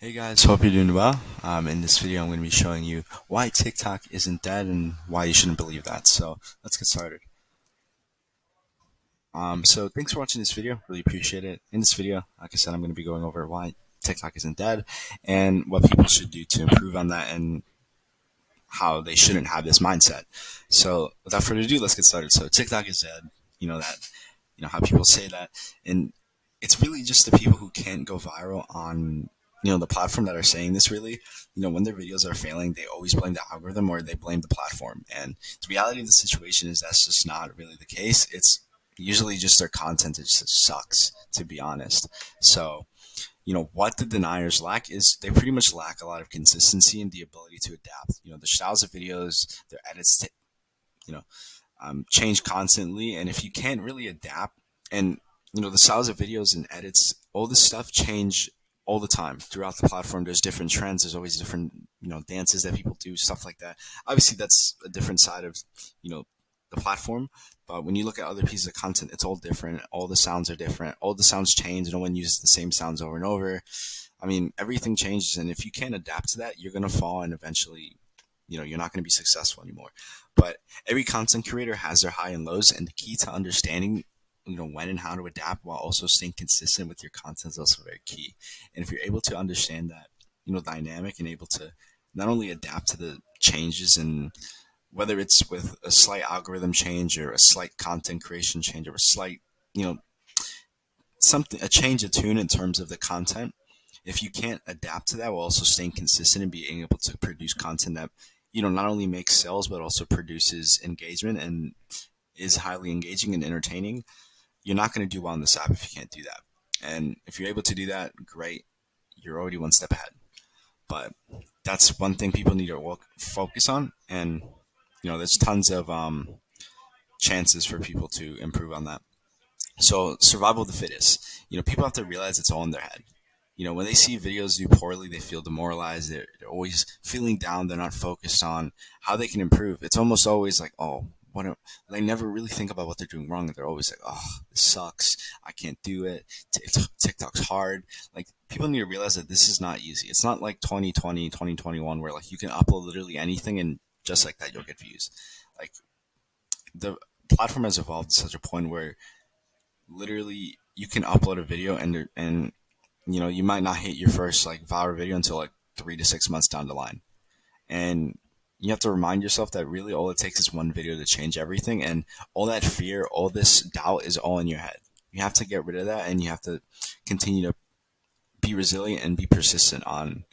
Hey guys, hope you're doing well. In this video, I'm going to be showing you why TikTok isn't dead and why you shouldn't believe that. So let's get started. So thanks for watching this video. Really appreciate it. In this video, like I said, I'm going to be going over why TikTok isn't dead and what people should do to improve on that and how they shouldn't have this mindset. So without further ado, let's get started. So TikTok is dead. You know that. You know how people say that, and it's really just the people who can't go viral on the platform that are saying this. Really, when their videos are failing, they always blame the algorithm or they blame the platform. And the reality of the situation is that's just not really the case. It's usually just their content. It just sucks, to be honest. So what the deniers lack is they pretty much lack a lot of consistency and the ability to adapt. The styles of videos, their edits, you know, change constantly. And if you can't really adapt, and the styles of videos and edits, all this stuff change all the time throughout the platform. There's different trends. There's always different dances that people do, stuff like that. Obviously, that's a different side of the platform. But when you look at other pieces of content, it's all different. All the sounds are different. All the sounds change. No one uses the same sounds over and over. I mean, everything changes, and if you can't adapt to that, you're gonna fall, and eventually, you're not gonna be successful anymore. But every content creator has their high and lows, and the key to understanding, when and how to adapt while also staying consistent with your content is also very key. And if you're able to understand that, dynamic and able to not only adapt to the changes and whether it's with a slight algorithm change or a slight content creation change or a slight, you know, a change of tune in terms of the content. If you can't adapt to that while also staying consistent and being able to produce content that, not only makes sales but also produces engagement and is highly engaging and entertaining, you're not going to do well on this app if you can't do that. And if you're able to do that, great. You're already one step ahead. But that's one thing people need to focus on. And, there's tons of chances for people to improve on that. So survival of the fittest. People have to realize it's all in their head. When they see videos do poorly, they feel demoralized. They're always feeling down. They're not focused on how they can improve. It's almost always like, oh, they never really think about what they're doing wrong. They're always like, oh, this sucks. I can't do it. TikTok's hard. Like, people need to realize that this is not easy. It's not like 2020, 2021, where like you can upload literally anything and just like that you'll get views. Like, the platform has evolved to such a point where literally you can upload a video and you might not hit your first like viral video until like 3 to 6 months down the line. And you have to remind yourself that really all it takes is one video to change everything, and all that fear, all this doubt is all in your head. You have to get rid of that, and you have to continue to be resilient and be persistent on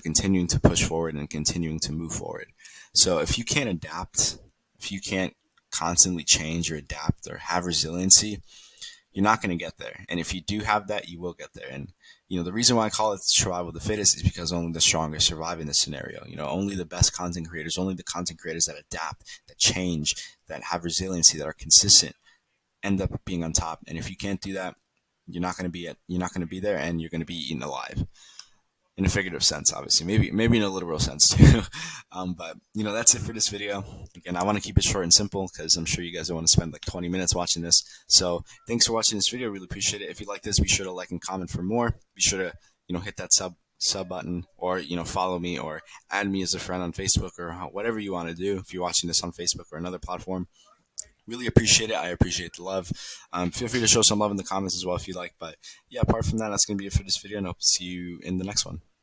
continuing to push forward and continuing to move forward. So if you can't adapt, if you can't constantly change or adapt or have resiliency, you're not going to get there. And if you do have that, you will get there. And the reason why I call it survival of the fittest is because only the strongest survive in this scenario. Only the best content creators, only the content creators that adapt, that change, that have resiliency, that are consistent, end up being on top. And if you can't do that, you're not going to be there, and you're going to be eaten alive. In a figurative sense, obviously, maybe in a literal sense too. But that's it for this video. Again, I want to keep it short and simple because I'm sure you guys don't want to spend like 20 minutes watching this. So thanks for watching this video. Really appreciate it. If you like this, be sure to like and comment for more. Be sure to hit that sub button, or follow me or add me as a friend on Facebook, or whatever you want to do if you're watching this on Facebook or another platform. Really appreciate it. I appreciate the love. Feel free to show some love in the comments as well if you like. But yeah, apart from that, that's going to be it for this video, and I hope to see you in the next one.